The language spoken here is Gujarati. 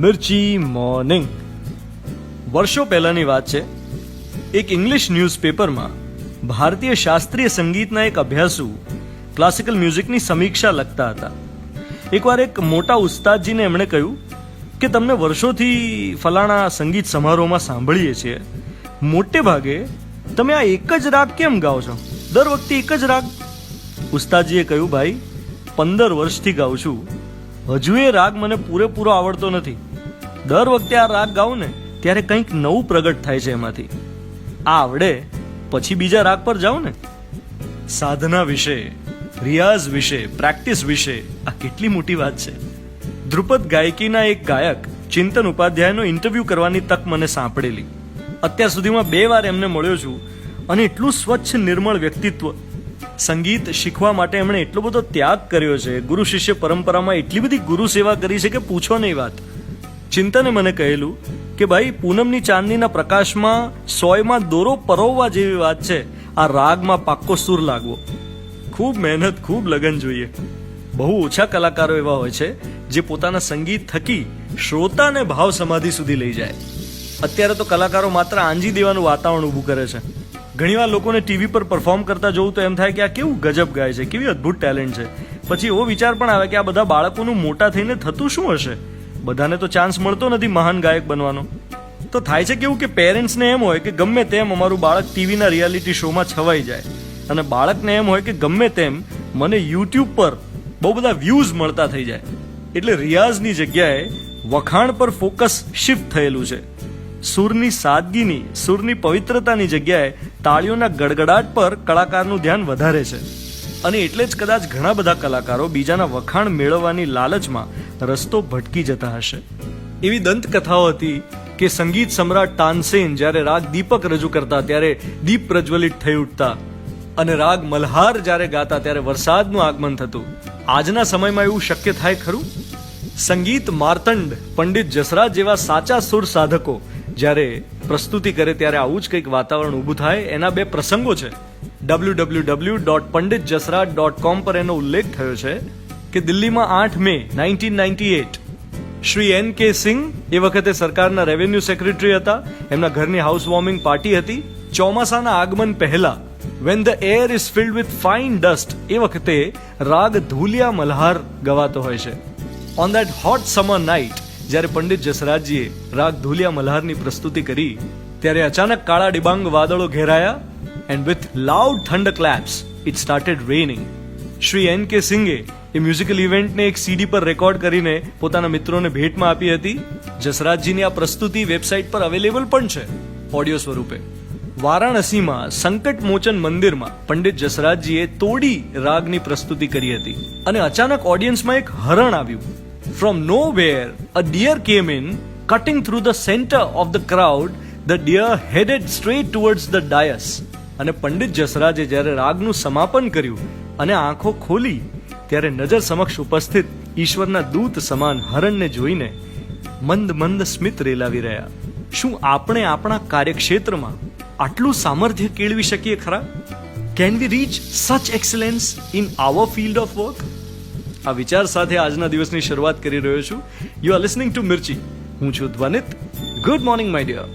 મિર્ચી મોર્નિંગ. વર્ષો પહેલાની વાત છે. એક ઇંગ્લિશ ન્યૂઝપેપરમાં ભારતીય શાસ્ત્રીય સંગીતના એક અભ્યાસુ ક્લાસિકલ મ્યુઝિકની સમીક્ષા લખતા હતા. એકવાર એક મોટા ઉસ્તાદજીને એમણે કહ્યું કે તમને વર્ષોથી ફલાણા સંગીત સમારોહમાં સાંભળીએ છીએ, મોટે ભાગે તમે આ એક જ રાગ કેમ ગાઓ છો? દર વખતે એક જ રાગ. ઉસ્તાદજીએ કહ્યું, ભાઈ 15 વર્ષથી ગાઉં છું, હજુ એ રાગ મને પૂરેપૂરો આવડતો નથી. દર વખતે આ રાગ ગાઉં ને ત્યારે કંઈક નવું પ્રગટ થાય છે એમાંથી. આ આવડે પછી બીજા રાગ પર જાઓ ને. સાધના વિશે, રિયાઝ વિશે, પ્રેક્ટિસ વિશે આ કેટલી મોટી વાત છે. ધ્રુપદ ગાયકીના એક ગાયક ચિંતન ઉપાધ્યાયનો ઇન્ટરવ્યૂ કરવાની તક મને સાંપડેલી. અત્યાર સુધીમાં 2 વાર એમને મળ્યો છું અને એટલું સ્વચ્છ નિર્મળ વ્યક્તિત્વ. સંગીત શીખવા માટે એમણે એટલો બધો ત્યાગ કર્યો છે. ગુરુ શિષ્ય પરંપરામાં એટલી બધી ગુરુ સેવા કરી છે કે પૂછો નહીં વાત. ચિંતને મને કહેલું કે ભાઈ, પૂનમની ચાંદનીના પ્રકાશમાં સોયમાં દોરો પરોવવા જેવી વાત છે આ રાગમાં પાક્કો સુર લાગવો. ખૂબ મહેનત, ખૂબ લગન જોઈએ. બહુ ઓછા કલાકારો એવા હોય છે જે પોતાના સંગીત થકી શ્રોતાને ભાવ સમાધિ સુધી લઈ જાય. અત્યારે તો કલાકારો માત્ર આંજી દેવાનું વાતાવરણ ઊભું કરે છે. ઘણીવાર લોકોને ટીવી પર પરફોર્મ કરતા જોવું તો એમ થાય કે આ કેવું ગજબ ગાય છે, કેવી અદ્ભુત ટેલેન્ટ છે. પછી એવો વિચાર પણ આવે કે આ બધા બાળકોનું મોટા થઈને થતું શું હશે? બધાને તો ચાન્સ મળતો નથી મહાન ગાયક બનવાનો. તો થાય છે કેવું કે પેરેન્ટ્સને એમ હોય કે ગમે તેમ અમારું બાળક ટીવીના રિયાલિટી શોમાં છવાઈ જાય, અને બાળકને એમ હોય કે ગમે તેમ મને યુટ્યુબ પર બહુ બધા વ્યૂઝ મળતા થઈ જાય. એટલે રિયાઝની જગ્યાએ વખાણ પર ફોકસ શિફ્ટ થયેલું છે. સુરની સાદગીની, સુરની પવિત્રતાની જગ્યાએ તાળીઓના ગડગડાટ પર કલાકારનું ધ્યાન વધારે છે. અને એટલે જ કદાચ ઘણા બધા કલાકારો બીજાના વખાણ મેળવવાની લાલચમાં રસ્તો ભટકી જતા હશે. એવી દંતકથાઓ હતી કે સંગીત સમ્રાટ તાનસેન જ્યારે રાગ દીપક રજૂ કરતા ત્યારે દીપ પ્રજ્વલિત થઈ ઉઠતા, અને રાગ મલ્હાર જ્યારે ગાતા ત્યારે વરસાદનું આગમન થતું. આજના સમયમાં એવું શક્ય થાય ખરું? સંગીત માર્તંડ પંડિત જસરાજ જેવા સાચા સુર સાધકો જ્યારે પ્રસ્તુતિ કરે ત્યારે આવું જ કંઈક વાતાવરણ ઊભું થાય. એના 2 પ્રસંગો છે. www.panditjasraj.com પર એનો ઉલ્લેખ થયો છે કે દિલ્હીમાં 8 મે 1998 શ્રી NK સિંહ, એ વખતે સરકારના રેવન્યુ સેક્રેટરી હતા, એમના ઘરની હાઉસ વોર્મિંગ પાર્ટી હતી. ચોમાસાના આગમન પહેલા, when the air is filled with fine dust, એ વખતે રાગ ધુલિયા મલ્હાર ગવાતો હોય છે. on that hot summer night જ્યારે પંડિત જસરાજજીએ રાગ ધુલિયા મલ્હારની પ્રસ્તુતિ કરી ત્યારે અચાનક કાળા ડિબાંગ વાદળો ઘેરાયા, and with loud thunderclaps it started raining. Shri NK સિંઘે એ મ્યુઝિકલ ઇવેન્ટને એક CD પર રેકોર્ડ કરીને પોતાના મિત્રોને ભેટમાં આપી હતી. જસરાજજીની આ પ્રસ્તુતિ વેબસાઇટ પર અવેલેબલ પણ છે ઓડિયો સ્વરૂપે. વારાણસીમાં સંકટ મોચન મંદિરમાં પંડિત જસરાજજીએ તોડી રાગની પ્રસ્તુતિ કરી હતી, અને અચાનક ઓડિયન્સમાં એક હરણ આવ્યું. From nowhere, a deer came in, cutting through the center of the crowd. The deer headed straight towards the dais. અને પંડિત જસરાજે જ્યારે રાગનું સમાપન કર્યું અને આંખો ખોલી ત્યારે નજર સમક્ષ ઉપસ્થિત ઈશ્વરના દૂત સમાન હરણને જોઈને મંદ મંદ સ્મિત રેલાવી રહ્યા. શું આપણે આપણા કાર્યક્ષેત્રમાં આટલું સામર્થ્ય કેળવી શકીએ ખરા? Can we reach such excellence in our field of work? આ વિચાર સાથે આજના દિવસની શરૂઆત કરી રહ્યો છું. You are listening to Mirchi. હું છું Dhvanit. Good morning my dear.